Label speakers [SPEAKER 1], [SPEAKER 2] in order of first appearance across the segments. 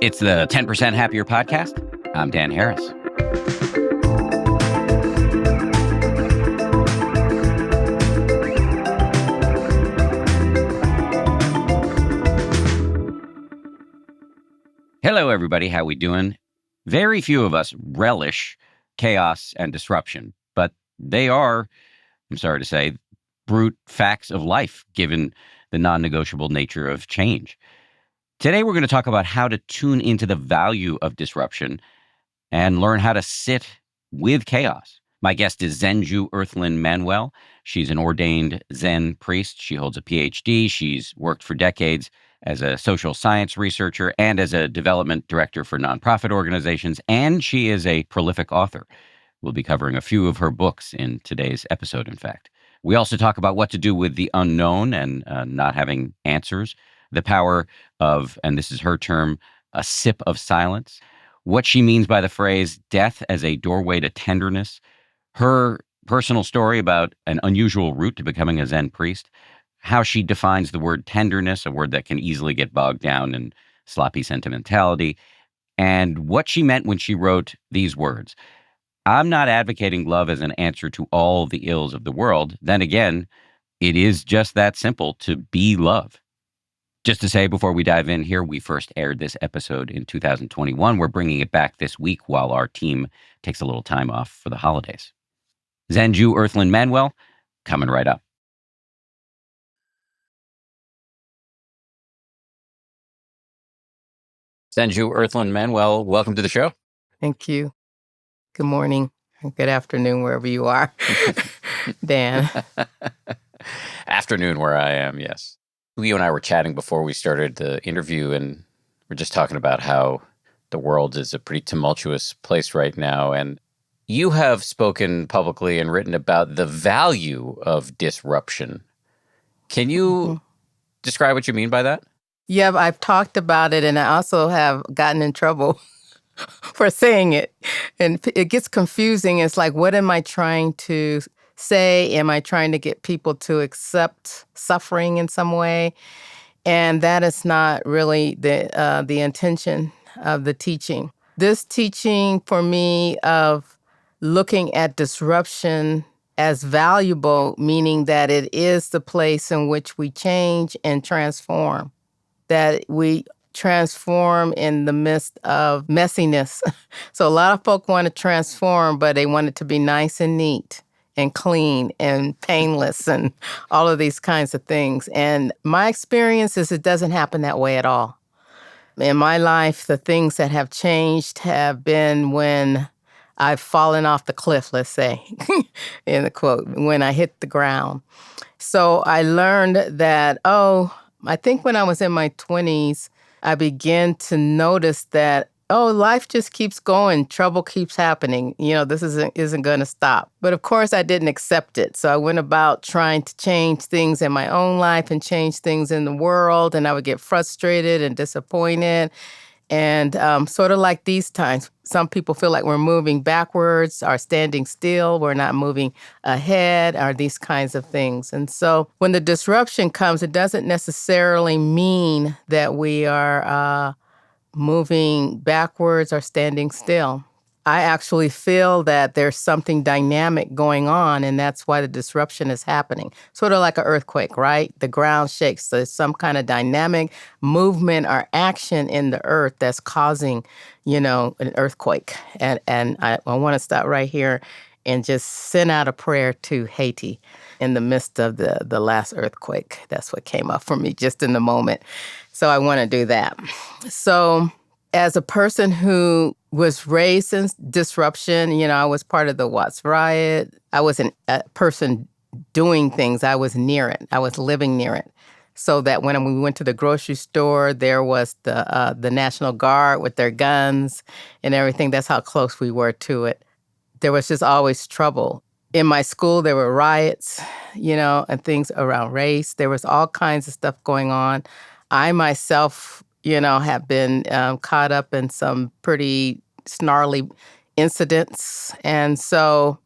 [SPEAKER 1] It's the 10% Happier Podcast. I'm Dan Harris. Hello, everybody. How we doing? Very few of us relish chaos and disruption, but they are, I'm sorry to say, brute facts of life, given the non-negotiable nature of change. Today, we're going to talk about how to tune into the value of disruption and learn how to sit with chaos. My guest is Zenju Earthlyn Manuel. She's an ordained Zen priest. She holds a Ph.D. She's worked for decades as a social science researcher and as a development director for nonprofit organizations, and she is a prolific author. We'll be covering a few of her books in today's episode, in fact. We also talk about what to do with the unknown and not having answers, the power of, and this is her term, a sip of silence, what she means by the phrase death as a doorway to tenderness, her personal story about an unusual route to becoming a Zen priest, how she defines the word tenderness, a word that can easily get bogged down in sloppy sentimentality, and what she meant when she wrote these words. I'm not advocating love as an answer to all the ills of the world. Then again, it is just that simple to be love. Just to say before we dive in here, we first aired this episode in 2021. We're bringing it back this week while our team takes a little time off for the holidays. Zenju Earthlyn Manuel, coming right up. Zenju Earthlyn Manuel, welcome to the show.
[SPEAKER 2] Thank you. Good morning and good afternoon, wherever you are, Dan.
[SPEAKER 1] Afternoon where I am, yes. You and I were chatting before we started the interview, and we're just talking about how the world is a pretty tumultuous place right now. And you have spoken publicly and written about the value of disruption. Can you describe what you mean by that?
[SPEAKER 2] Yeah, I've talked about it, and I also have gotten in trouble for saying it. And it gets confusing. It's like, what am I trying to say? Am I trying to get people to accept suffering in some way? And that is not really the intention of the teaching. This teaching for me of looking at disruption as valuable, meaning that it is the place in which we change and transform, that we transform in the midst of messiness. So a lot of folk want to transform, but they want it to be nice and neat and clean and painless and all of these kinds of things. And my experience is it doesn't happen that way at all. In my life, the things that have changed have been when I've fallen off the cliff, let's say, in the quote, when I hit the ground. So I learned that, I think when I was in my 20s, I began to notice that, life just keeps going. Trouble keeps happening. This isn't going to stop. But of course, I didn't accept it. So I went about trying to change things in my own life and change things in the world. And I would get frustrated and disappointed. And sort of like these times, some people feel like we're moving backwards or standing still. We're not moving ahead or these kinds of things. And so when the disruption comes, it doesn't necessarily mean that we are moving backwards or standing still. I actually feel that there's something dynamic going on, and that's why the disruption is happening. Sort of like an earthquake, right? The ground shakes. So there's some kind of dynamic movement or action in the earth that's causing, an earthquake. And I want to stop right here and just send out a prayer to Haiti in the midst of the last earthquake. That's what came up for me just in the moment. So I want to do that. So as a person who was raised in disruption, I was part of the Watts riot. I was a person doing things. I was near it. I was living near it. So that when we went to the grocery store, there was the National Guard with their guns and everything. That's how close we were to it. There was just always trouble. In my school, there were riots, and things around race. There was all kinds of stuff going on. I myself, have been caught up in some pretty snarly incidents. And so,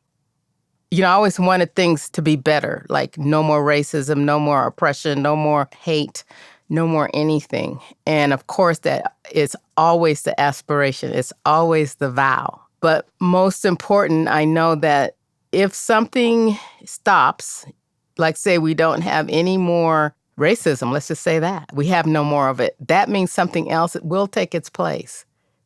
[SPEAKER 2] I always wanted things to be better, like no more racism, no more oppression, no more hate, no more anything. And of course, that is always the aspiration. It's always the vow. But most important, I know that if something stops, like say we don't have any more racism, let's just say that. We have no more of it. That means something else will take its place.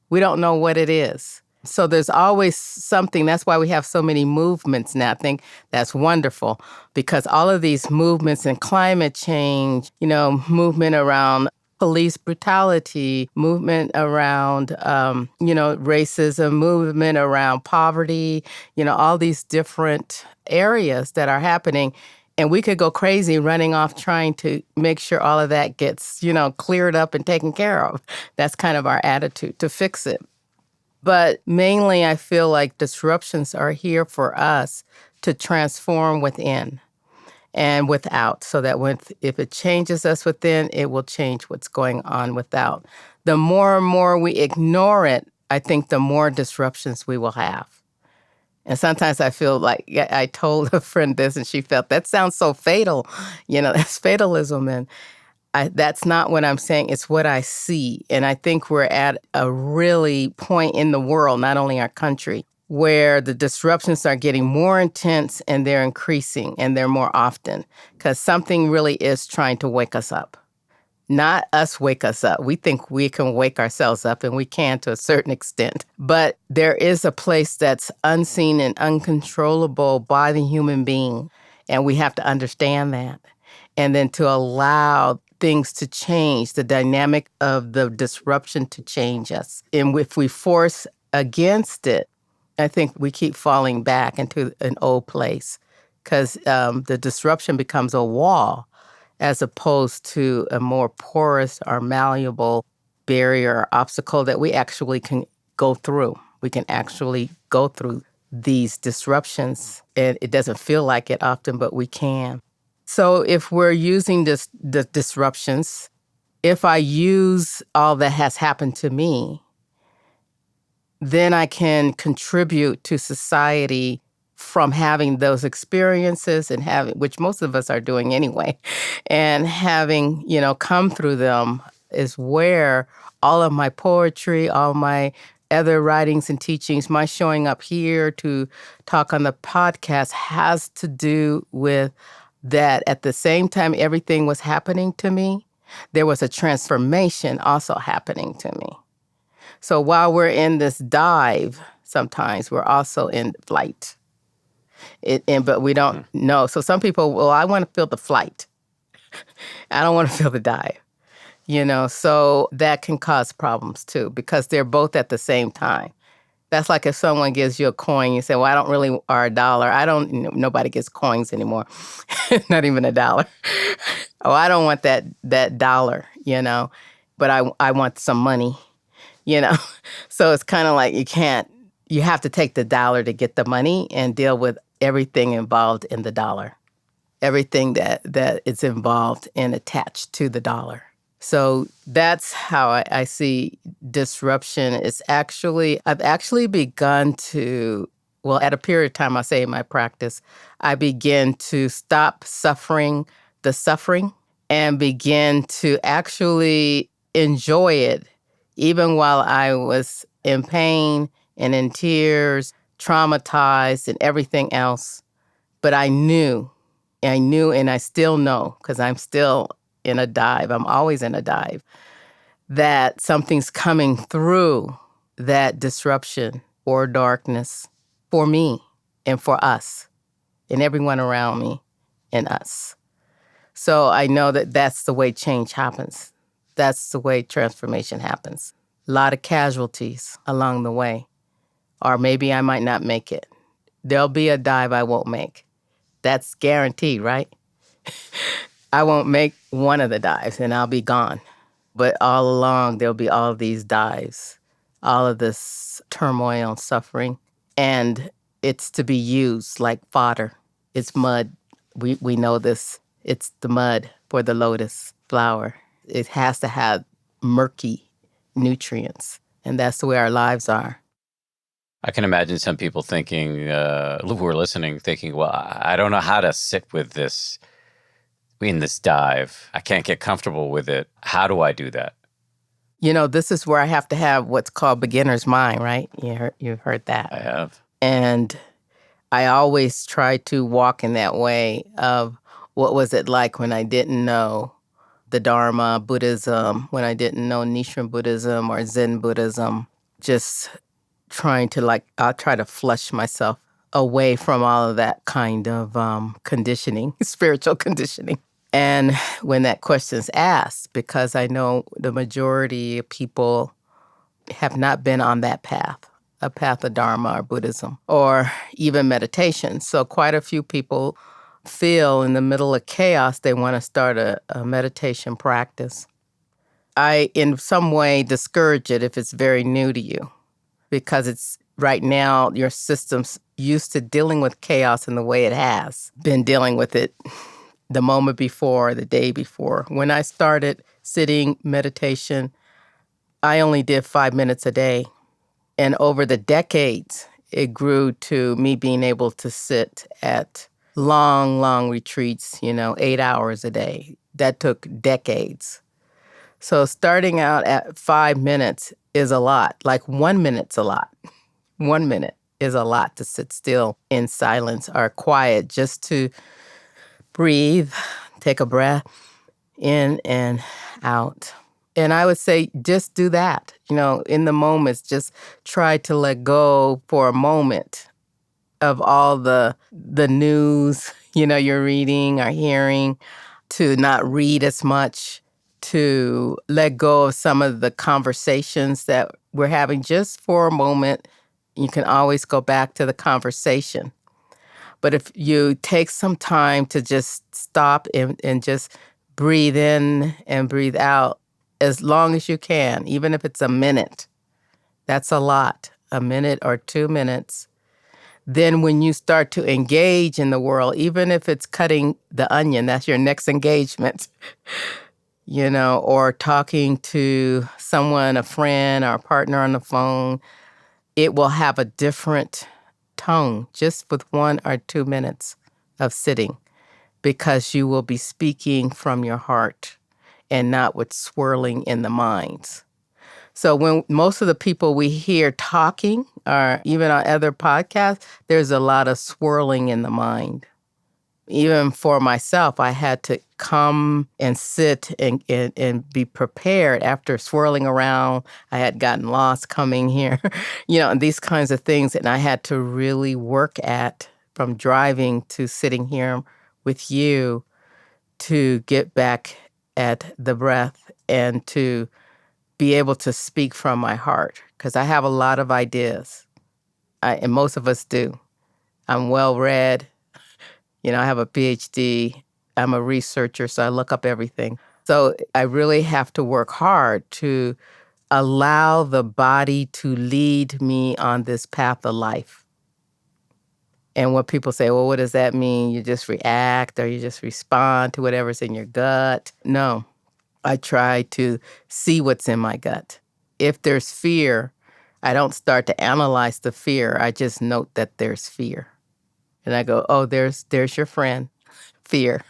[SPEAKER 2] We don't know what it is. So there's always something. That's why we have so many movements now. I think that's wonderful because all of these movements and climate change, movement around police brutality, movement around, racism, movement around poverty, all these different areas that are happening. And we could go crazy running off trying to make sure all of that gets, cleared up and taken care of. That's kind of our attitude, to fix it. But mainly, I feel like disruptions are here for us to transform within and without, so that if it changes us within, it will change what's going on without. The more and more we ignore it, I think the more disruptions we will have. And sometimes I feel like I told a friend this, and she felt, that sounds so fatal. That's fatalism. And that's not what I'm saying. It's what I see. And I think we're at a really point in the world, not only our country, where the disruptions are getting more intense and they're increasing and they're more often because something really is trying to wake us up. Not us wake us up. We think we can wake ourselves up, and we can to a certain extent. But there is a place that's unseen and uncontrollable by the human being, and we have to understand that. And then to allow things to change, the dynamic of the disruption to change us. And if we force against it, I think we keep falling back into an old place because the disruption becomes a wall as opposed to a more porous or malleable barrier or obstacle that we actually can go through. We can actually go through these disruptions. And it doesn't feel like it often, but we can. So if we're using the disruptions, if I use all that has happened to me, then I can contribute to society from having those experiences and which most of us are doing anyway, and having, come through them is where all of my poetry, all my other writings and teachings, my showing up here to talk on the podcast has to do with that. At the same time everything was happening to me, there was a transformation also happening to me. So while we're in this dive, sometimes we're also in flight. But we don't know. So some people, well, I want to feel the flight. I don't want to feel the dive. So that can cause problems too, because they're both at the same time. That's like if someone gives you a coin, you say, well, I don't really, or a dollar. Nobody gets coins anymore. Not even a dollar. Oh, I don't want that dollar, but I want some money, So it's kind of like you have to take the dollar to get the money and deal with everything involved in the dollar, everything that is involved and attached to the dollar. So that's how I see disruption. I've actually begun to, at a period of time, I'll say in my practice, I begin to stop suffering the suffering and begin to actually enjoy it, even while I was in pain and in tears, traumatized and everything else. But I knew, and I still know, because I'm still in a dive, I'm always in a dive, that something's coming through that disruption or darkness for me and for us and everyone around me and us. So I know that that's the way change happens. That's the way transformation happens. A lot of casualties along the way. Or maybe I might not make it. There'll be a dive I won't make. That's guaranteed, right? I won't make one of the dives and I'll be gone. But all along, there'll be all of these dives, all of this turmoil and suffering. And it's to be used like fodder. It's mud. We know this. It's the mud for the lotus flower. It has to have murky nutrients. And that's the way our lives are.
[SPEAKER 1] I can imagine some people thinking, who are listening, thinking, well, I don't know how to sit with this
[SPEAKER 3] in this dive. I can't get comfortable with it. How do I do that?
[SPEAKER 2] This is where I have to have what's called beginner's mind, right? You've heard that.
[SPEAKER 3] I have.
[SPEAKER 2] And I always try to walk in that way of what was it like when I didn't know the Dharma, Buddhism, when I didn't know Nichiren Buddhism or Zen Buddhism, just trying to I'll try to flush myself away from all of that kind of conditioning, spiritual conditioning. And when that question's asked, because I know the majority of people have not been on that path, a path of Dharma or Buddhism, or even meditation. So quite a few people feel in the middle of chaos they want to start a meditation practice. I, in some way, discourage it if it's very new to you, because it's right now your system's used to dealing with chaos in the way it has been dealing with it the moment before, the day before. When I started sitting meditation, I only did 5 minutes a day. And over the decades, it grew to me being able to sit at long, long retreats, 8 hours a day. That took decades. So starting out at 5 minutes is a lot. Like 1 minute's a lot. 1 minute is a lot to sit still in silence or quiet, just to breathe, take a breath in and out. And I would say just do that. In the moments, just try to let go for a moment of all the news, you're reading or hearing, to not read as much, to let go of some of the conversations that we're having just for a moment. You can always go back to the conversation. But if you take some time to just stop and just breathe in and breathe out as long as you can, even if it's a minute, that's a lot, a minute or 2 minutes. Then when you start to engage in the world, even if it's cutting the onion, that's your next engagement, or talking to someone, a friend or a partner on the phone, it will have a different tone just with 1 or 2 minutes of sitting, because you will be speaking from your heart and not what's swirling in the minds. So when most of the people we hear talking, or even on other podcasts, there's a lot of swirling in the mind. Even for myself, I had to come and sit and be prepared after swirling around. I had gotten lost coming here, and these kinds of things. And I had to really work at, from driving to sitting here with you, to get back at the breath and to be able to speak from my heart. Because I have a lot of ideas, and most of us do. I'm well-read. I have a Ph.D. I'm a researcher, so I look up everything. So I really have to work hard to allow the body to lead me on this path of life. And when people say, well, what does that mean? You just react or you just respond to whatever's in your gut? No, I try to see what's in my gut. If there's fear, I don't start to analyze the fear. I just note that there's fear. And I go, oh, there's your friend, fear.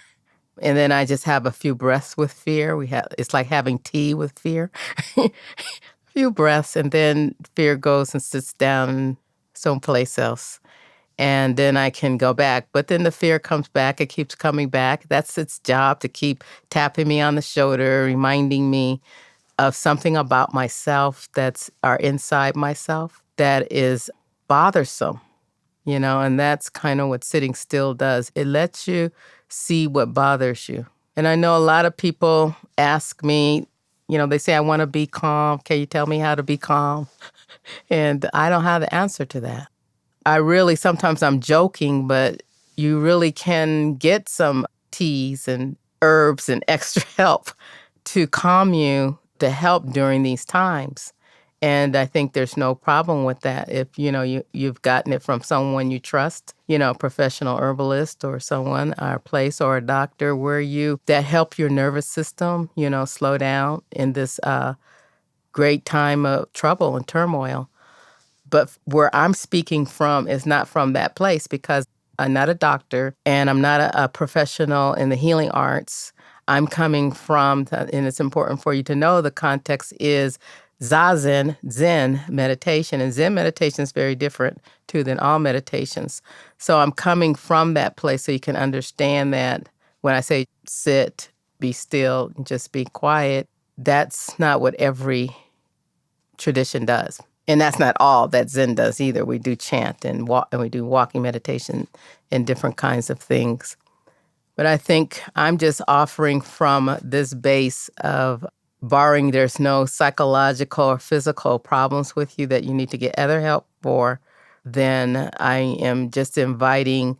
[SPEAKER 2] And then I just have a few breaths with fear. It's like having tea with fear. A few breaths, and then fear goes and sits down someplace else. And then I can go back. But then the fear comes back. It keeps coming back. That's its job, to keep tapping me on the shoulder, reminding me of something about myself or inside myself that is bothersome. And that's kind of what sitting still does. It lets you see what bothers you. And I know a lot of people ask me, they say, I want to be calm. Can you tell me how to be calm? And I don't have the answer to that. Sometimes I'm joking, but you really can get some teas and herbs and extra help to calm you, to help during these times. And I think there's no problem with that if, you've gotten it from someone you trust, a professional herbalist or someone, or a place or a doctor that help your nervous system, slow down in this great time of trouble and turmoil. But where I'm speaking from is not from that place, because I'm not a doctor, and I'm not a professional in the healing arts. I'm coming from, and it's important for you to know, the context is Zazen, Zen meditation. And Zen meditation is very different, too, than all meditations. So I'm coming from that place so you can understand that when I say sit, be still, and just be quiet, that's not what every tradition does. And that's not all that Zen does either. We do chant and walk, and we do walking meditation and different kinds of things. But I think I'm just offering from this base of barring there's no psychological or physical problems with you that you need to get other help for, then I am just inviting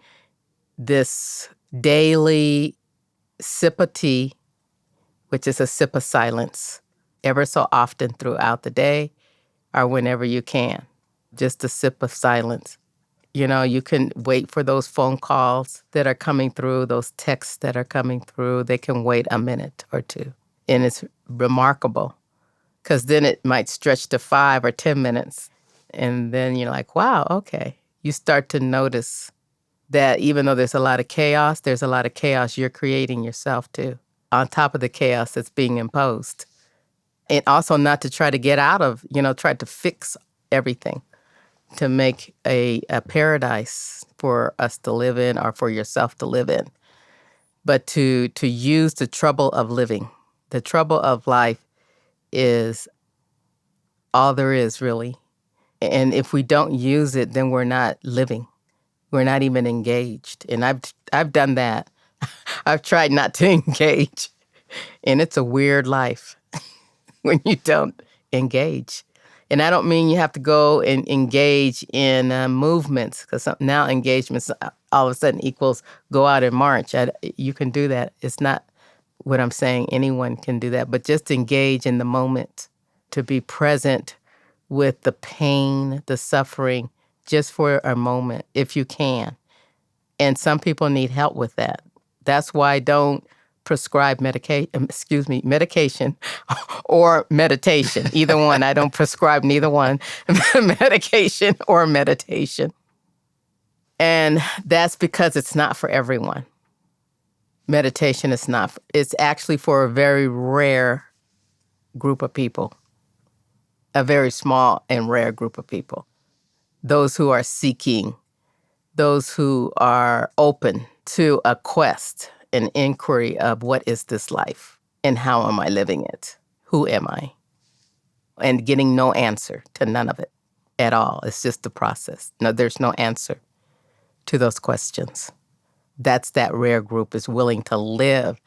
[SPEAKER 2] this daily sip of tea, which is a sip of silence, ever so often throughout the day or whenever you can. Just a sip of silence. You know, you can wait for those phone calls that are coming through, those texts that are coming through. They can wait a minute or two. And it's remarkable because then it might stretch to 5 or 10 minutes. And then you're like, wow, okay. You start to notice that even though there's a lot of chaos you're creating yourself too, on top of the chaos that's being imposed. And also not to try to get out of, try to fix everything, to make a paradise for us to live in or for yourself to live in, but to use the trouble of living. The trouble of life is all there is, really. And if we don't use it, then we're not living. We're not even engaged. And I've done that. I've tried not to engage. And it's a weird life when you don't engage. And I don't mean you have to go and engage in movements, because now engagements all of a sudden equals go out and march. You can do that. It's not what I'm saying. Anyone can do that. But just engage in the moment, to be present with the pain, the suffering, just for a moment, if you can. And some people need help with that. That's why I don't prescribe medication or meditation. Either one. I don't prescribe neither one, medication or meditation. And that's because it's not for everyone. Meditation is not. It's actually for a very rare group of people, a very small and rare group of people. Those who are seeking, those who are open to a quest, an inquiry of what is this life and how am I living it? Who am I? And getting no answer to none of it at all. It's just the process. No, there's no answer to those questions. That's that rare group is willing to live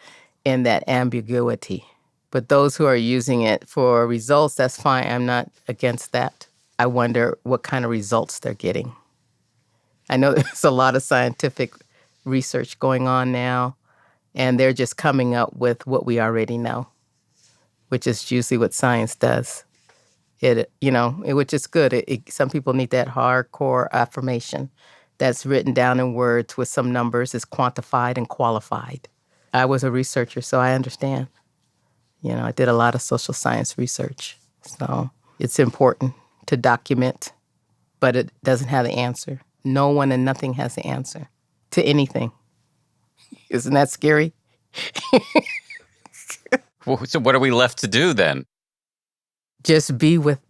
[SPEAKER 2] in that ambiguity. But those who are using it for results, that's fine. I'm not against that. I wonder what kind of results they're getting. I know there's a lot of scientific research going on now, and they're just coming up with what we already know, which is usually what science does. Which is good. Some people need that hardcore affirmation that's written down in words with some numbers, is quantified and qualified. I was a researcher, so I understand. I did a lot of social science research. So it's important to document, but it doesn't have the answer. No one and nothing has the answer to anything. Isn't that scary?
[SPEAKER 3] So what are we left to do then?
[SPEAKER 2] Just be with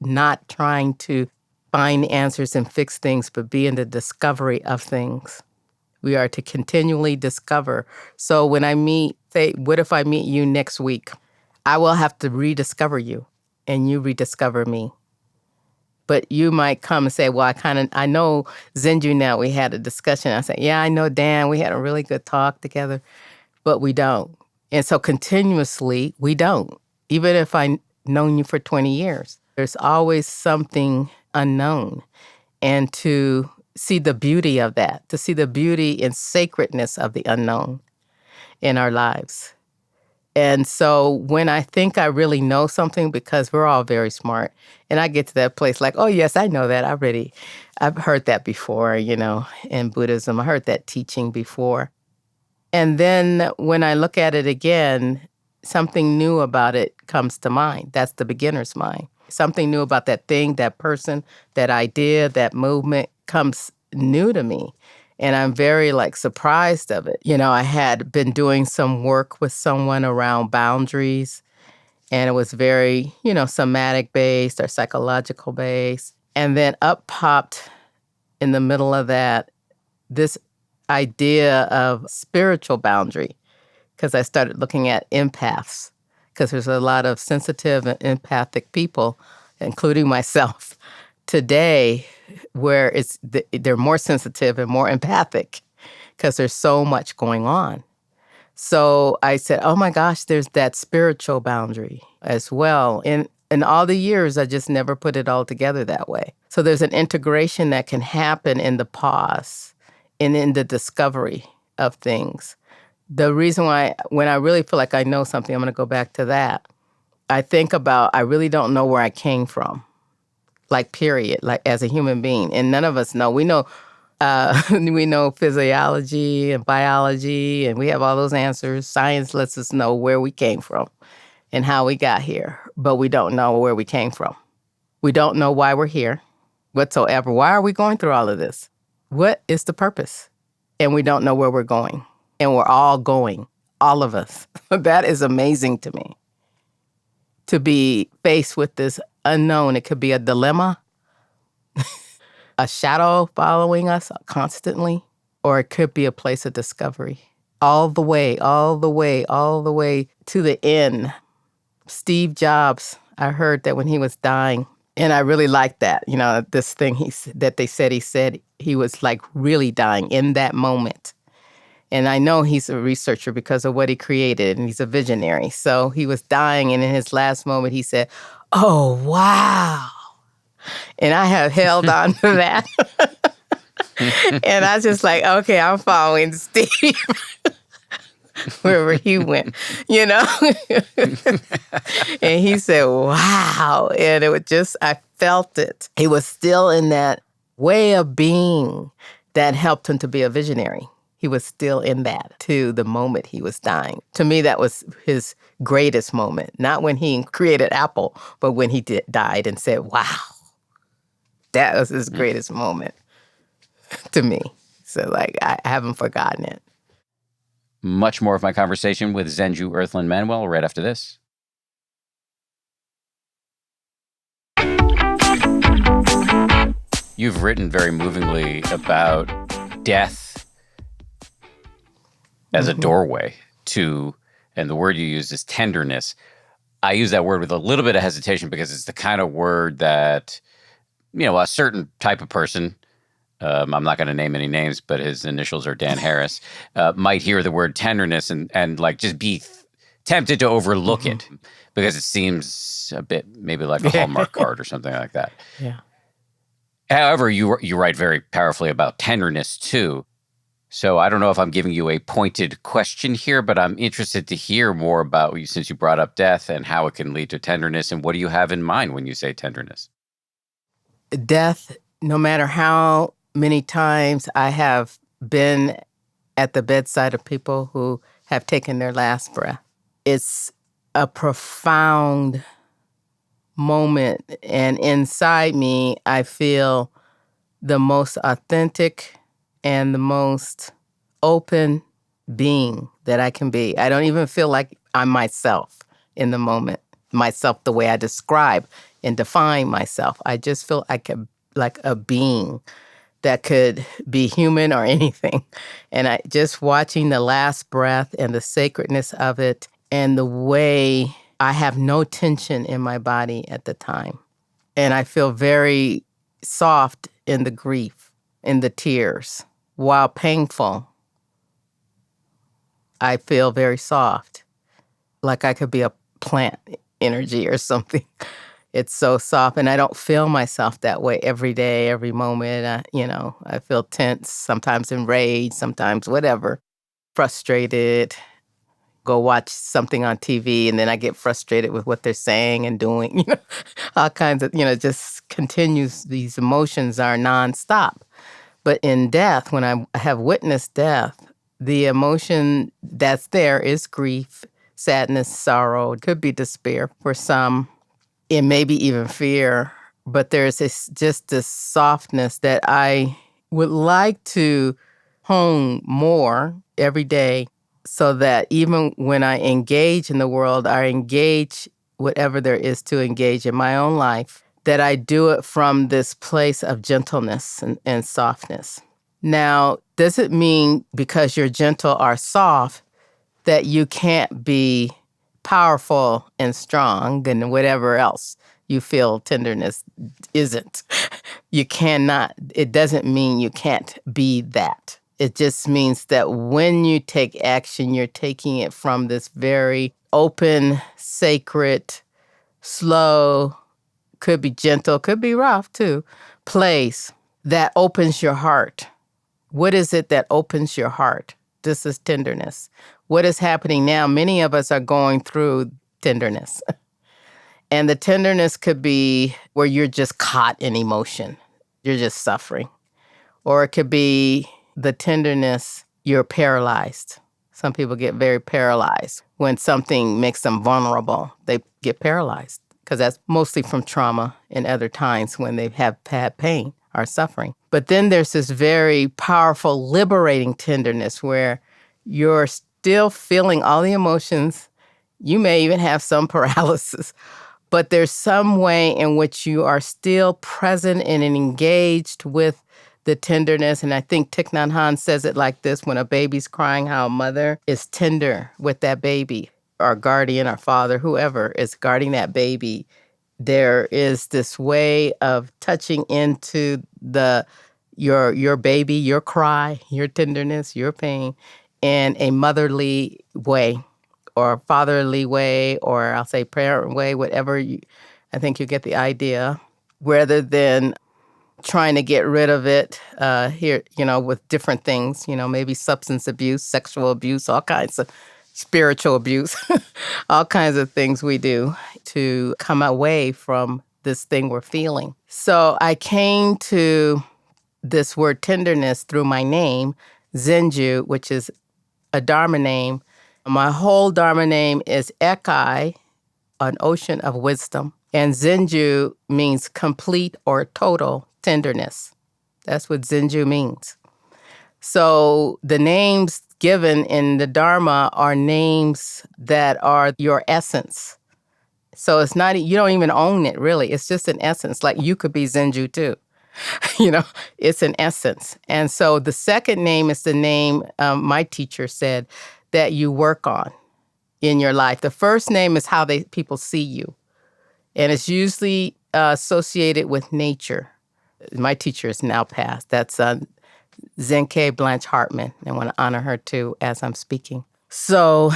[SPEAKER 2] not trying to find answers and fix things, but be in the discovery of things. We are to continually discover. So when I say, what if I meet you next week? I will have to rediscover you, and you rediscover me. But you might come and say, well, I know Zenju now. We had a discussion. I said, yeah, I know Dan. We had a really good talk together, but we don't. And so continuously, we don't. Even if I've known you for 20 years, there's always something unknown. And to see the beauty of that, to see the beauty and sacredness of the unknown in our lives. And so when I think I really know something, because we're all very smart, and I get to that place like, oh, yes, I know that. I've heard that before, in Buddhism. I heard that teaching before. And then when I look at it again, something new about it comes to mind. That's the beginner's mind. Something new about that thing, that person, that idea, that movement comes new to me. And I'm very surprised of it. I had been doing some work with someone around boundaries, and it was very, somatic based or psychological based. And then up popped in the middle of that this idea of spiritual boundary, because I started looking at empaths, because there's a lot of sensitive and empathic people, including myself, today, where they're more sensitive and more empathic because there's so much going on. So I said, oh my gosh, there's that spiritual boundary as well. In all the years, I just never put it all together that way. So there's an integration that can happen in the pause and in the discovery of things. The reason why, when I really feel like I know something, I'm going to go back to that. I think about, I really don't know where I came from, period, as a human being. And none of us know. We know we know physiology and biology, and we have all those answers. Science lets us know where we came from and how we got here, but we don't know where we came from. We don't know why we're here whatsoever. Why are we going through all of this? What is the purpose? And we don't know where we're going. And we're all going, all of us. That is amazing to me. To be faced with this unknown, it could be a dilemma, a shadow following us constantly, or it could be a place of discovery. All the way, all the way, all the way to the end. Steve Jobs, I heard that when he was dying, and I really liked that, this thing that they said he was really dying in that moment. And I know he's a researcher because of what he created, and he's a visionary. So he was dying, and in his last moment, he said, oh, wow. And I have held on to that. And I was just okay, I'm following Steve wherever he went, And he said, wow. And it was just, I felt it. He was still in that way of being that helped him to be a visionary. He was still in that to the moment he was dying. To me, that was his greatest moment. Not when he created Apple, but when he died and said, wow. That was his greatest moment to me. So, I haven't forgotten it.
[SPEAKER 1] Much more of my conversation with Zenju Earthlyn Manuel right after this. You've written very movingly about death as a doorway to, and the word you use is tenderness. I use that word with a little bit of hesitation because it's the kind of word that, a certain type of person, I'm not going to name any names, but his initials are Dan Harris, might hear the word tenderness and just be tempted to overlook it because it seems a bit maybe like a Hallmark card or something like that.
[SPEAKER 2] Yeah.
[SPEAKER 1] However, you write very powerfully about tenderness too. So I don't know if I'm giving you a pointed question here, but I'm interested to hear more about you since you brought up death and how it can lead to tenderness. And what do you have in mind when you say tenderness?
[SPEAKER 2] Death, no matter how many times I have been at the bedside of people who have taken their last breath, it's a profound moment. And inside me, I feel the most authentic and the most open being that I can be. I don't even feel like I'm myself in the moment, myself the way I describe and define myself. I just feel like a being that could be human or anything. And I just watching the last breath and the sacredness of it and the way I have no tension in my body at the time. And I feel very soft in the grief, in the tears. While painful, I feel very soft, like I could be a plant energy or something. It's so soft, and I don't feel myself that way every day, every moment. I feel tense, sometimes enraged, sometimes whatever, frustrated. Go watch something on TV, and then I get frustrated with what they're saying and doing. All kinds of, just continues. These emotions are nonstop. But in death, when I have witnessed death, the emotion that's there is grief, sadness, sorrow. It could be despair for some. It may be even fear. But there's just this softness that I would like to hone more every day so that even when I engage in the world, I engage whatever there is to engage in my own life, that I do it from this place of gentleness and softness. Now, does it mean because you're gentle or soft that you can't be powerful and strong and whatever else you feel tenderness isn't? You cannot. It doesn't mean you can't be that. It just means that when you take action, you're taking it from this very open, sacred, slow, could be gentle, could be rough too, place that opens your heart. What is it that opens your heart? This is tenderness. What is happening now? Many of us are going through tenderness. And the tenderness could be where you're just caught in emotion. You're just suffering. Or it could be the tenderness, you're paralyzed. Some people get very paralyzed. When something makes them vulnerable, they get paralyzed because that's mostly from trauma and other times when they have had pain or suffering. But then there's this very powerful, liberating tenderness where you're still feeling all the emotions. You may even have some paralysis, but there's some way in which you are still present and engaged with the tenderness. And I think Thich Nhat Hanh says it like this: when a baby's crying, how a mother is tender with that baby, our guardian, our father, whoever is guarding that baby. There is this way of touching into your baby, your cry, your tenderness, your pain in a motherly way or fatherly way, or I'll say parent way, whatever I think you get the idea, rather than trying to get rid of it here, with different things, maybe substance abuse, sexual abuse, all kinds of spiritual abuse, all kinds of things we do to come away from this thing we're feeling. So I came to this word tenderness through my name, Zenju, which is a Dharma name. My whole Dharma name is Ekai, an ocean of wisdom. And Zenju means complete or total tenderness. That's what Zenju means. So the names given in the Dharma are names that are your essence. So it's not, you don't even own it, really. It's just an essence. Like you could be Zenju too. It's an essence. And so the second name is the name my teacher said that you work on in your life. The first name is how people see you. And it's usually associated with nature. My teacher is now passed. That's Zenke Blanche Hartman. I want to honor her too as I'm speaking. So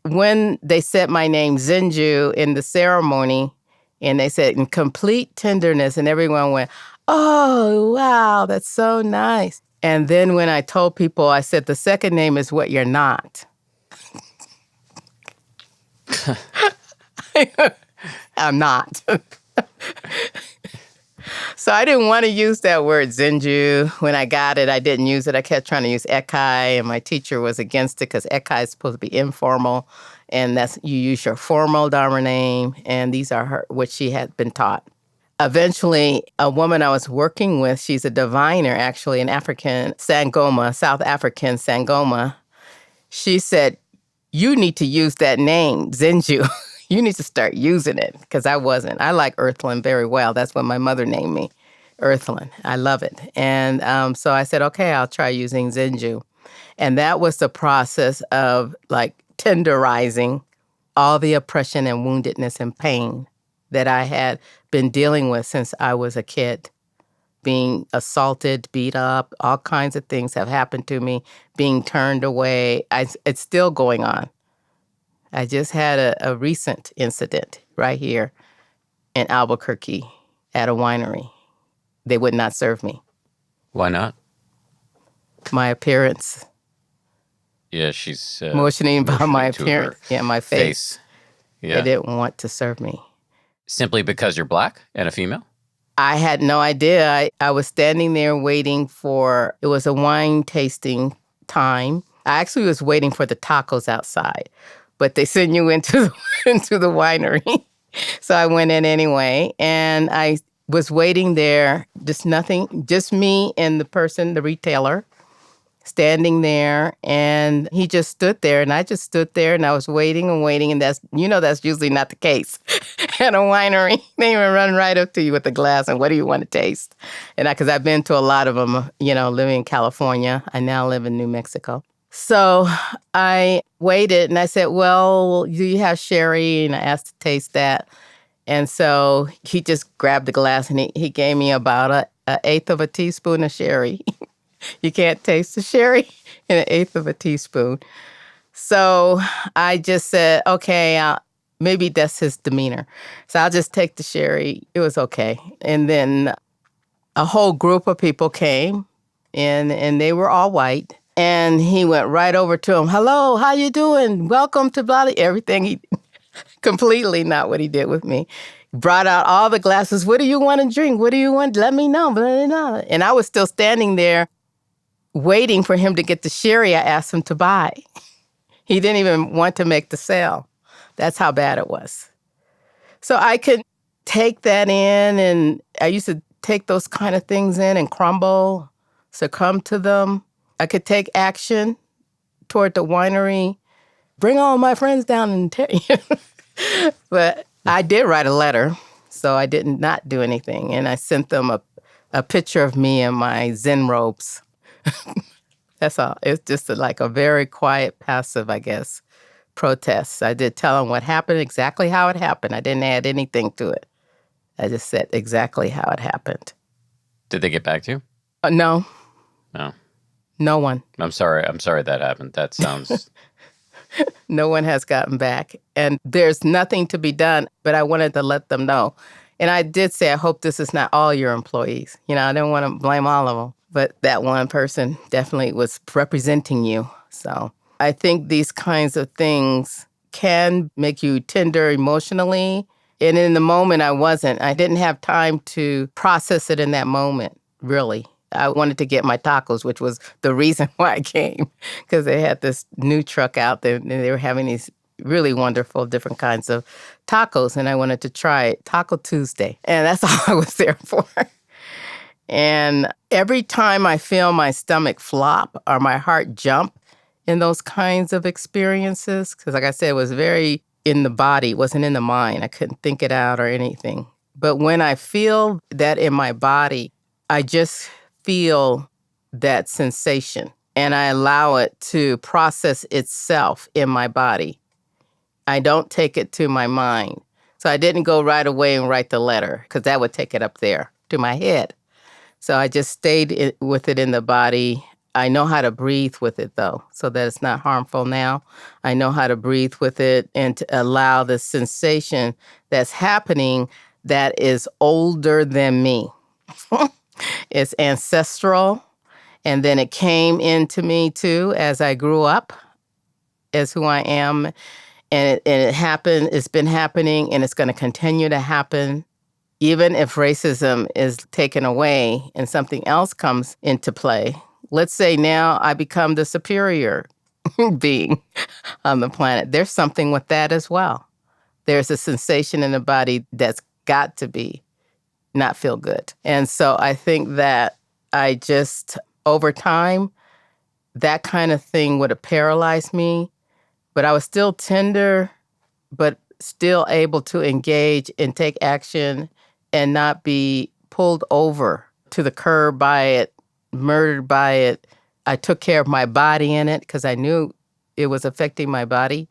[SPEAKER 2] when they said my name Zenju in the ceremony, and they said in complete tenderness, and everyone went, "Oh, wow, that's so nice." And then when I told people, I said, the second name is what you're not. I'm not. So I didn't want to use that word Zenju. When I got it, I didn't use it. I kept trying to use Ekai, and my teacher was against it because Ekai is supposed to be informal, and that's you use your formal Dharma name, and these are what she had been taught. Eventually, a woman I was working with, she's a diviner, actually, an African Sangoma, South African Sangoma. She said, "You need to use that name, Zenju." You need to start using it, because I wasn't. I like Earthlyn very well. That's what my mother named me, Earthlyn. I love it. And so I said, okay, I'll try using Zenju. And that was the process of tenderizing all the oppression and woundedness and pain that I had been dealing with since I was a kid. Being assaulted, beat up, all kinds of things have happened to me, being turned away. It's still going on. I just had a recent incident right here in Albuquerque at a winery. They would not serve me.
[SPEAKER 3] Why not?
[SPEAKER 2] My appearance.
[SPEAKER 3] Yeah, she's
[SPEAKER 2] motioning about my
[SPEAKER 3] to
[SPEAKER 2] appearance.
[SPEAKER 3] her
[SPEAKER 2] Yeah, my face.
[SPEAKER 3] Yeah.
[SPEAKER 2] They didn't want to serve me.
[SPEAKER 3] Simply because you're black and a female?
[SPEAKER 2] I had no idea. I was standing there waiting for, it was a wine tasting time. I actually was waiting for the tacos outside, but they send you into the winery. So I went in anyway, and I was waiting there, just nothing, just me and the person, the retailer, standing there, and he just stood there, and I just stood there, and I was waiting and waiting, and that's usually not the case at a winery. They even run right up to you with a glass, and what do you want to taste? And because I've been to a lot of them, living in California. I now live in New Mexico. So I waited, and I said, well, do you have sherry? And I asked to taste that. And so he just grabbed the glass, and he gave me about an eighth of a teaspoon of sherry. You can't taste the sherry in an eighth of a teaspoon. So I just said, okay, maybe that's his demeanor. So I'll just take the sherry. It was okay. And then a whole group of people came, and they were all white. And he went right over to him. Hello, how you doing? Welcome to blah, blah, everything. He completely not what he did with me. Brought out all the glasses. What do you want to drink? What do you want? Let me know. Blah, blah, blah. And I was still standing there waiting for him to get the sherry I asked him to buy. He didn't even want to make the sale. That's how bad it was. So I could take that in, and I used to take those kind of things in and crumble, succumb to them. I could take action toward the winery, bring all my friends down and tell you. But I did write a letter, so I did not do anything. And I sent them a picture of me in my Zen robes. That's all. It's just like a very quiet, passive, I guess, protest. I did tell them what happened, exactly how it happened. I didn't add anything to it. I just said exactly how it happened.
[SPEAKER 3] Did they get back to you?
[SPEAKER 2] No.
[SPEAKER 3] No.
[SPEAKER 2] No one.
[SPEAKER 3] I'm sorry that happened. That sounds...
[SPEAKER 2] No one has gotten back. And there's nothing to be done, but I wanted to let them know. And I did say, I hope this is not all your employees. I didn't want to blame all of them. But that one person definitely was representing you. So I think these kinds of things can make you tender emotionally. And in the moment, I wasn't. I didn't have time to process it in that moment, really. I wanted to get my tacos, which was the reason why I came, because they had this new truck out there, and they were having these really wonderful different kinds of tacos, and I wanted to try it, Taco Tuesday. And that's all I was there for. And every time I feel my stomach flop or my heart jump in those kinds of experiences, because like I said, it was very in the body, it wasn't in the mind. I couldn't think it out or anything. But when I feel that in my body, I just feel that sensation, and I allow it to process itself in my body. I don't take it to my mind. So I didn't go right away and write the letter, because that would take it up there to my head. So I just stayed with it in the body. I know how to breathe with it, though, so that it's not harmful now. I know how to breathe with it and to allow the sensation that's happening that is older than me. It's ancestral, and then it came into me, too, as I grew up, as who I am. And it happened, it's been happening, and it's going to continue to happen. Even if racism is taken away and something else comes into play, let's say now I become the superior being on the planet. There's something with that as well. There's a sensation in the body that's got to be not feel good. And so I think that I just, over time, that kind of thing would have paralyzed me, but I was still tender, but still able to engage and take action and not be pulled over to the curb by it, murdered by it. I took care of my body in it because I knew it was affecting my body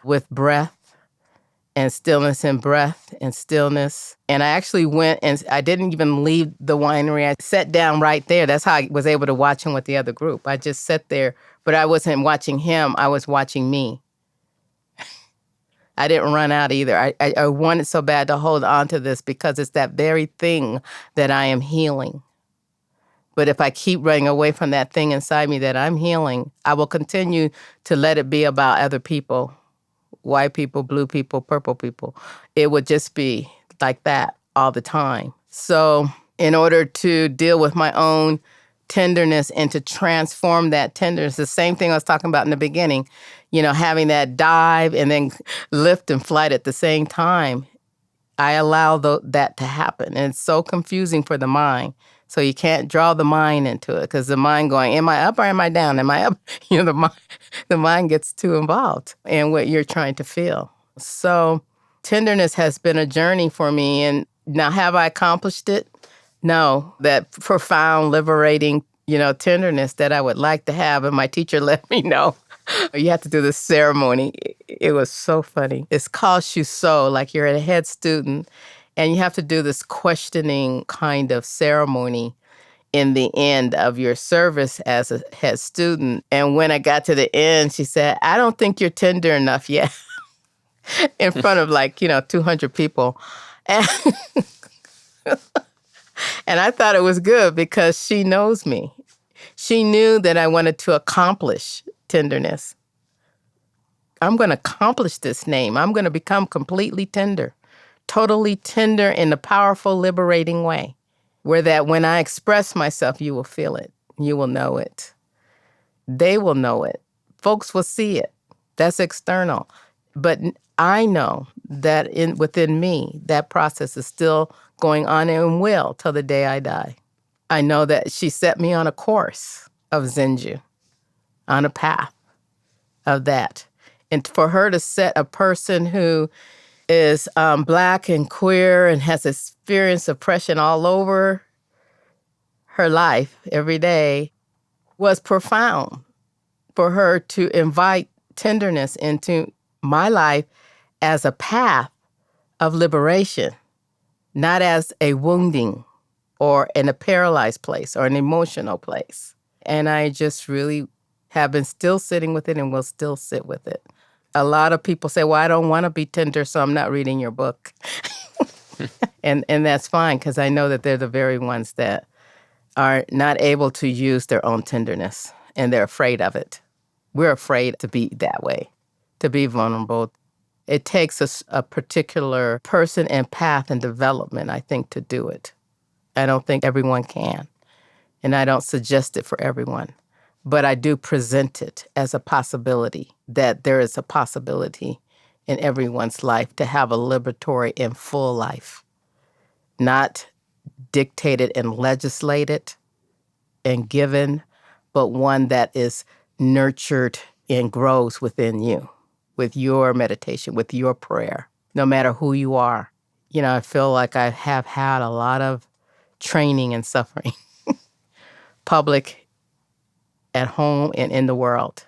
[SPEAKER 2] with breath and stillness and breath and stillness. And I actually went, and I didn't even leave the winery. I sat down right there. That's how I was able to watch him with the other group. I just sat there, but I wasn't watching him. I was watching me. I didn't run out either. I wanted so bad to hold on to this because it's that very thing that I am healing. But if I keep running away from that thing inside me that I'm healing, I will continue to let it be about other people, white people, blue people, purple people. It would just be like that all the time. So in order to deal with my own tenderness and to transform that tenderness, the same thing I was talking about in the beginning, having that dive and then lift and flight at the same time, I allow that to happen. And it's so confusing for the mind So you can't draw the mind into it because the mind going, am I up or am I down? Am I up? The mind gets too involved in what you're trying to feel. So tenderness has been a journey for me. And now have I accomplished it? No, that profound, liberating, tenderness that I would like to have. And my teacher let me know. You have to do this ceremony. It was so funny. It's called Shuso, like you're a head student, and you have to do this questioning kind of ceremony in the end of your service as a head student. And when I got to the end, she said, I don't think you're tender enough yet, in front of 200 people. And, and I thought it was good because she knows me. She knew that I wanted to accomplish tenderness. I'm going to accomplish this name. I'm going to become completely tender, totally tender in a powerful, liberating way, where that when I express myself, you will feel it. You will know it. They will know it. Folks will see it. That's external. But I know that within me, that process is still going on and will till the day I die. I know that she set me on a course of Zenju, on a path of that. And for her to set a person who is Black and queer and has experienced oppression all over her life every day was profound. For her to invite tenderness into my life as a path of liberation, not as a wounding or in a paralyzed place or an emotional place. And I just really have been still sitting with it and will still sit with it. A lot of people say, well, I don't want to be tender, so I'm not reading your book. And that's fine, because I know that they're the very ones that are not able to use their own tenderness, and they're afraid of it. We're afraid to be that way, to be vulnerable. It takes a particular person and path and development, I think, to do it. I don't think everyone can, and I don't suggest it for everyone. But I do present it as a possibility, that there is a possibility in everyone's life to have a liberatory and full life, not dictated and legislated and given, but one that is nurtured and grows within you, with your meditation, with your prayer, no matter who you are. I feel like I have had a lot of training and suffering, public, at home, and in the world.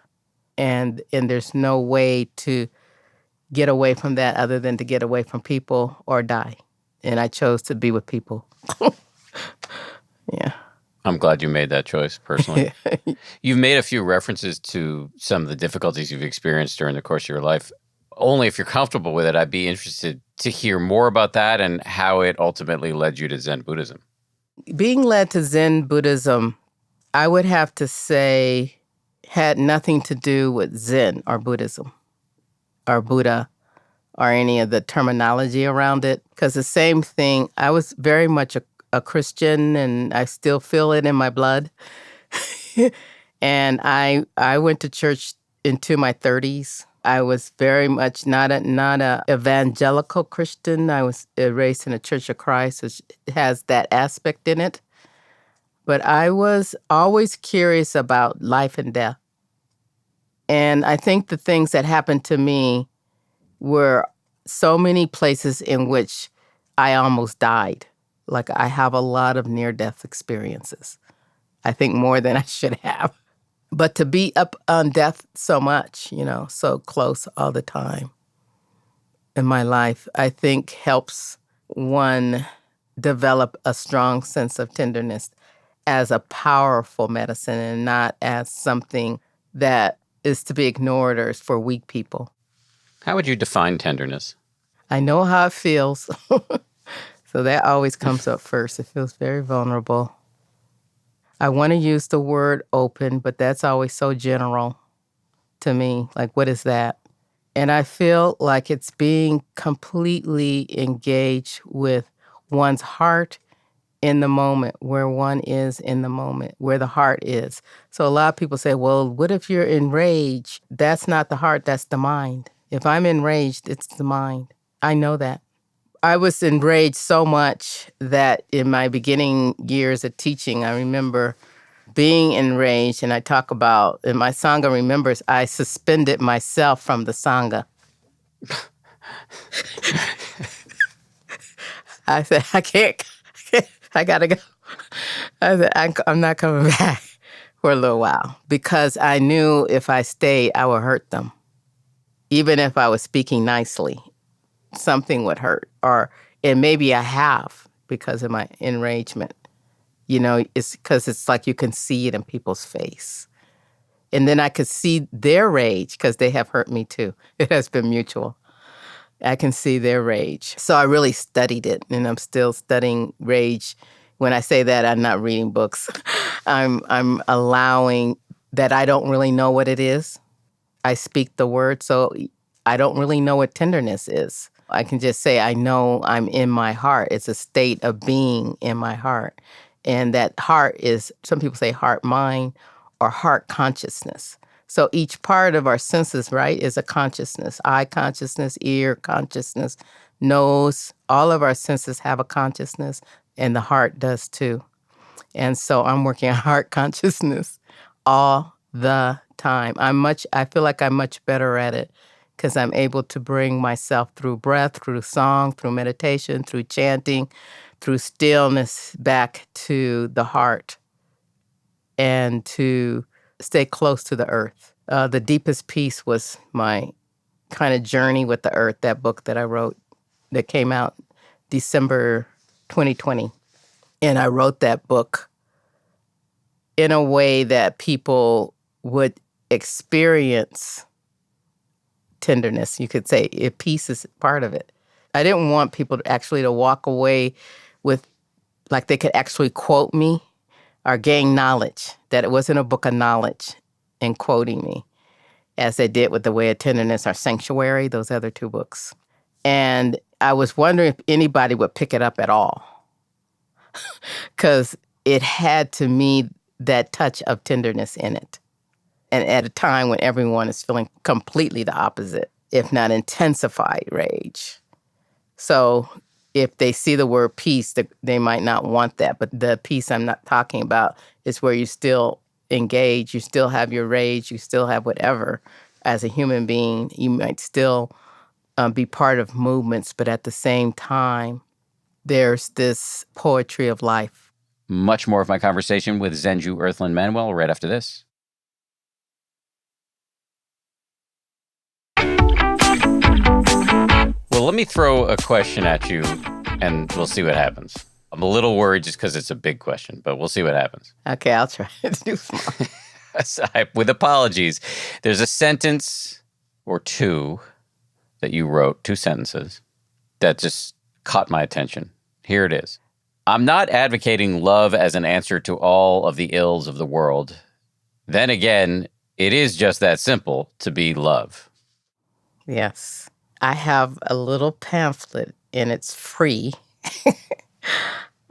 [SPEAKER 2] And there's no way to get away from that other than to get away from people or die. And I chose to be with people. Yeah.
[SPEAKER 3] I'm glad you made that choice personally. You've made a few references to some of the difficulties you've experienced during the course of your life. Only if you're comfortable with it, I'd be interested to hear more about that and how it ultimately led you to Zen Buddhism.
[SPEAKER 2] Being led to Zen Buddhism, I would have to say, had nothing to do with Zen or Buddhism or Buddha or any of the terminology around it. Because the same thing, I was very much a Christian, and I still feel it in my blood. And I went to church into my 30s. I was very much not a evangelical Christian. I was raised in a Church of Christ, which has that aspect in it. But I was always curious about life and death. And I think the things that happened to me were so many places in which I almost died. Like, I have a lot of near-death experiences. I think more than I should have. But to be up on death so much, so close all the time in my life, I think helps one develop a strong sense of tenderness as a powerful medicine and not as something that is to be ignored or is for weak people.
[SPEAKER 3] How would you define tenderness?
[SPEAKER 2] I know how it feels. So that always comes up first. It feels very vulnerable. I want to use the word open, but that's always so general to me. Like, what is that? And I feel like it's being completely engaged with one's heart in the moment, where one is in the moment, where the heart is. So a lot of people say, well, what if you're enraged? That's not the heart, that's the mind. If I'm enraged, it's the mind. I know that. I was enraged so much that in my beginning years of teaching, I remember being enraged, and I talk about, in my Sangha Remembers, I suspended myself from the Sangha. I said, I can't, I gotta go. I said, I'm not coming back for a little while because I knew if I stayed, I would hurt them. Even if I was speaking nicely, something would hurt. And maybe I have because of my enragement. It's because it's like you can see it in people's face. And then I could see their rage because they have hurt me too. It has been mutual. I can see their rage. So I really studied it, and I'm still studying rage. When I say that, I'm not reading books. I'm allowing that I don't really know what it is. I speak the word, so I don't really know what tenderness is. I can just say I know I'm in my heart. It's a state of being in my heart. And that heart is, some people say heart mind or heart consciousness. So each part of our senses, right, is a consciousness. Eye consciousness, ear consciousness, nose. All of our senses have a consciousness, and the heart does too. And so I'm working on heart consciousness all the time. I feel like I'm much better at it because I'm able to bring myself through breath, through song, through meditation, through chanting, through stillness back to the heart and to stay close to the earth. The deepest peace was my kind of journey with the earth, that book that I wrote that came out December 2020. And I wrote that book in a way that people would experience tenderness. You could say peace is part of it. I didn't want people to walk away with, like they could actually quote me or gain knowledge, that it wasn't a book of knowledge and quoting me, as they did with The Way of Tenderness or Sanctuary, those other two books. And I was wondering if anybody would pick it up at all, because it had, to me, that touch of tenderness in it. And at a time when everyone is feeling completely the opposite, if not intensified rage. So if they see the word peace, they might not want that. But the peace I'm not talking about is where you still engage, you still have your rage, you still have whatever. As a human being, you might still be part of movements, but at the same time, there's this poetry of life.
[SPEAKER 1] Much more of my conversation with Zenju Earthlyn Manuel right after this.
[SPEAKER 3] Well, let me throw a question at you, and we'll see what happens. I'm a little worried just because it's a big question, but we'll see what happens.
[SPEAKER 2] Okay, I'll try to do small.
[SPEAKER 3] With apologies, there's a sentence or two that you wrote, 2 sentences, that just caught my attention. Here it is. I'm not advocating love as an answer to all of the ills of the world. Then again, it is just that simple to be love.
[SPEAKER 2] Yes. I have a little pamphlet, and it's free,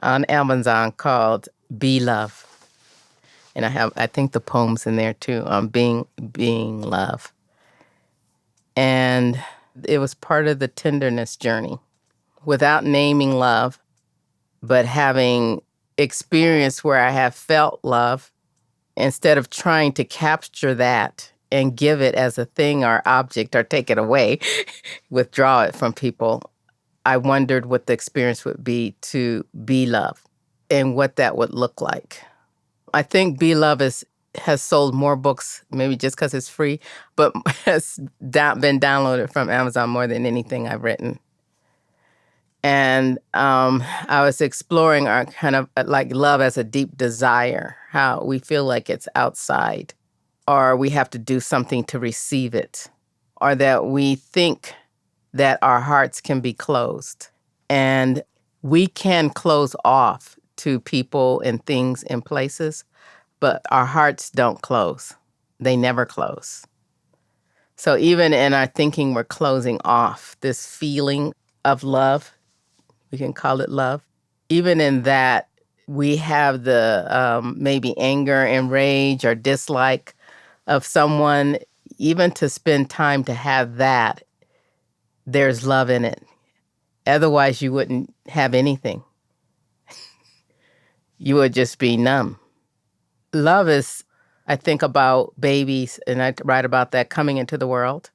[SPEAKER 2] on Amazon called Be Love. And I think the poem's in there too, on being love. And it was part of the tenderness journey. Without naming love, but having experience where I have felt love, instead of trying to capture that and give it as a thing or object or take it away, withdraw it from people, I wondered what the experience would be to be love and what that would look like. I think Be Love has sold more books, maybe just because it's free, but has been downloaded from Amazon more than anything I've written. And I was exploring our kind of like love as a deep desire, how we feel like it's outside, or we have to do something to receive it, or that we think that our hearts can be closed. And we can close off to people and things and places, but our hearts don't close. They never close. So even in our thinking, we're closing off this feeling of love. We can call it love. Even in that, we have the maybe anger and rage or dislike of someone. Even to spend time to have that, there's love in it. Otherwise, you wouldn't have anything. You would just be numb. Love is, I think about babies, and I write about that coming into the world.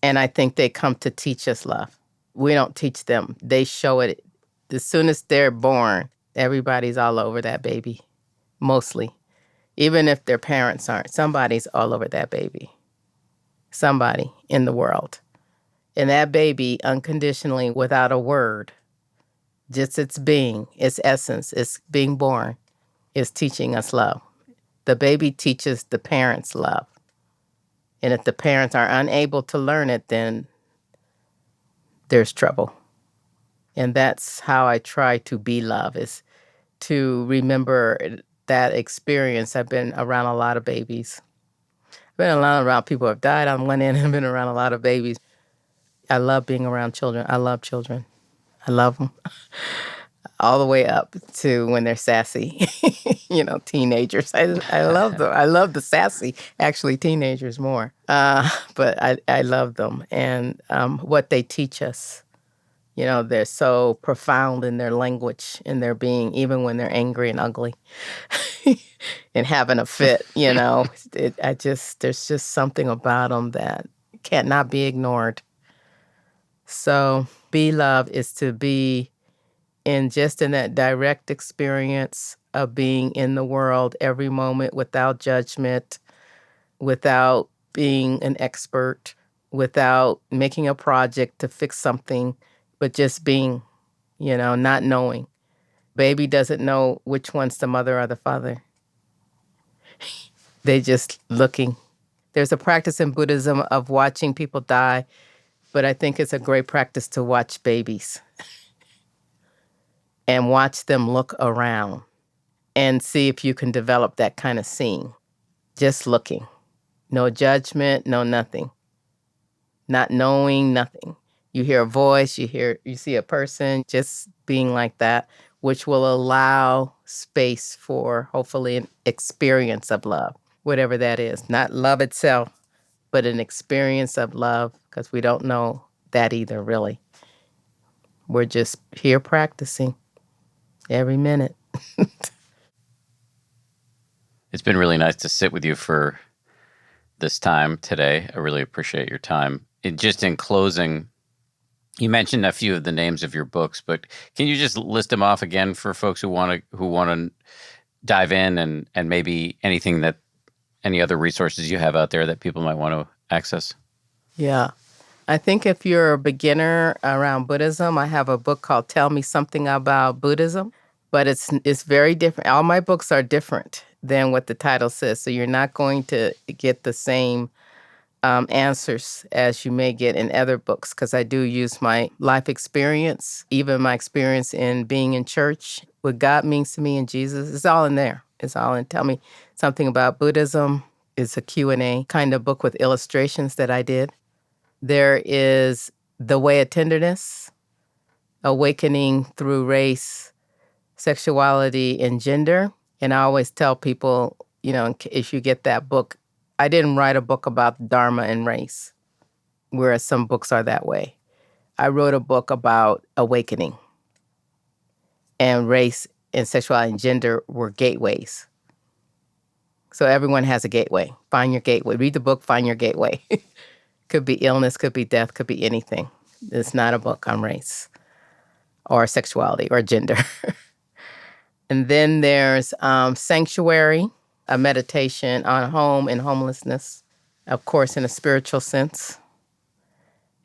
[SPEAKER 2] And I think they come to teach us love. We don't teach them. They show it. As soon as they're born, everybody's all over that baby, mostly. Even if their parents aren't, somebody's all over that baby. Somebody in the world. And that baby, unconditionally, without a word, just its being, its essence, its being born, is teaching us love. The baby teaches the parents love. And if the parents are unable to learn it, then there's trouble. And that's how I try to be love, is to remember that experience. I've been around a lot of babies. I've been around people who have died on one end. I've been around a lot of babies. I love being around children. I love children. I love them. All the way up to when they're sassy, teenagers. I love them. I love the sassy, actually, teenagers more. But I love them. And what they teach us, they're so profound in their language, in their being, even when they're angry and ugly and having a fit, there's just something about them that cannot be ignored. So be love is to be in that direct experience of being in the world every moment without judgment, without being an expert, without making a project to fix something, but just being, not knowing. Baby doesn't know which one's the mother or the father. They just looking. There's a practice in Buddhism of watching people die, but I think it's a great practice to watch babies and watch them look around and see if you can develop that kind of seeing. Just looking. No judgment, no nothing. Not knowing nothing. You hear a voice, you see a person, just being like that, which will allow space for hopefully an experience of love, whatever that is. Not love itself, but an experience of love, because we don't know that either, really. We're just here practicing every minute.
[SPEAKER 3] It's been really nice to sit with you for this time today. I really appreciate your time. Just in closing, you mentioned a few of the names of your books, but can you just list them off again for folks who want to dive in, and maybe any other resources you have out there that people might want to access?
[SPEAKER 2] Yeah. I think if you're a beginner around Buddhism, I have a book called Tell Me Something About Buddhism, but it's very different. All my books are different than what the title says, so you're not going to get the same answers as you may get in other books, because I do use my life experience, even my experience in being in church, what God means to me and Jesus. It's all in there. It's all in Tell Me Something About Buddhism. It's a Q&A kind of book with illustrations that I did. There is The Way of Tenderness, Awakening Through Race, Sexuality, and Gender. And I always tell people, if you get that book, I didn't write a book about Dharma and race, whereas some books are that way. I wrote a book about awakening, and race and sexuality and gender were gateways. So everyone has a gateway. Find your gateway. Read the book, find your gateway. Could be illness, could be death, could be anything. It's not a book on race or sexuality or gender. And then there's Sanctuary, a meditation on home and homelessness, of course, in a spiritual sense.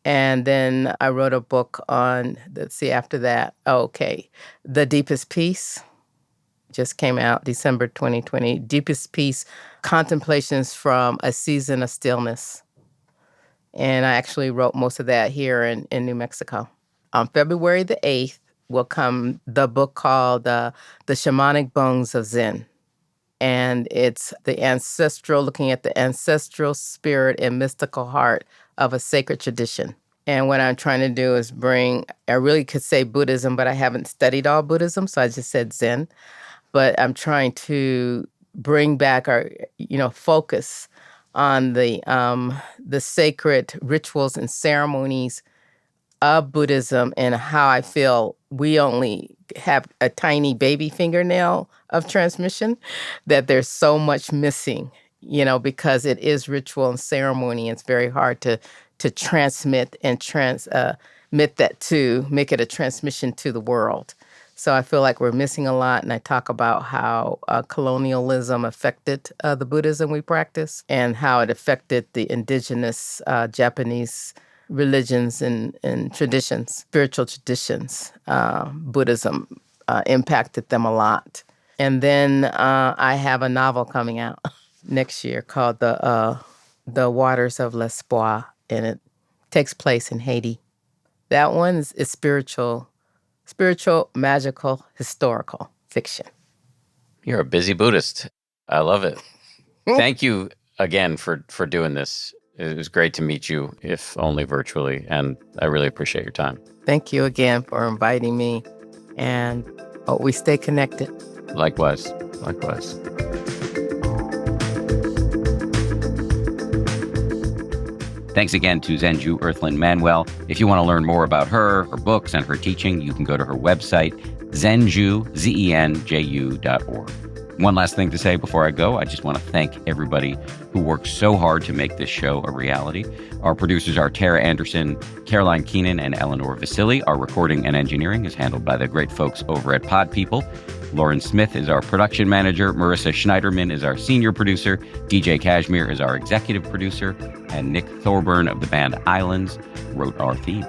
[SPEAKER 2] And then I wrote a book on, after that, The Deepest Peace, just came out December 2020. Deepest Peace, Contemplations from a Season of Stillness. And I actually wrote most of that here in New Mexico. On February the 8th will come the book called The Shamanic Bones of Zen. And it's looking at the ancestral spirit and mystical heart of a sacred tradition. And what I'm trying to do is I really could say Buddhism, but I haven't studied all Buddhism, so I just said Zen. But I'm trying to bring back our, focus on the sacred rituals and ceremonies of Buddhism and how I feel we only have a tiny baby fingernail of transmission, that there's so much missing, because it is ritual and ceremony. It's very hard to transmit and transmit that to make it a transmission to the world. So I feel like we're missing a lot, and I talk about how colonialism affected the Buddhism we practice and how it affected the indigenous Japanese religions and traditions, spiritual traditions. Buddhism impacted them a lot. And then I have a novel coming out next year called The Waters of L'Espoir, and it takes place in Haiti. That one is spiritual, magical, historical fiction.
[SPEAKER 3] You're a busy Buddhist. I love it. Thank you again for doing this. It was great to meet you, if only virtually, and I really appreciate your time.
[SPEAKER 2] Thank you again for inviting me, and hope we stay connected.
[SPEAKER 3] Likewise. Likewise.
[SPEAKER 1] Thanks again to Zenju Earthlyn Manuel. If you want to learn more about her books, and her teaching, you can go to her website, zenju.org. One last thing to say before I go, I just want to thank everybody who worked so hard to make this show a reality. Our producers are Tara Anderson, Caroline Keenan, and Eleanor Vasili. Our recording and engineering is handled by the great folks over at Pod People. Lauren Smith is our production manager. Marissa Schneiderman is our senior producer. DJ Kashmir is our executive producer. And Nick Thorburn of the band Islands wrote our theme.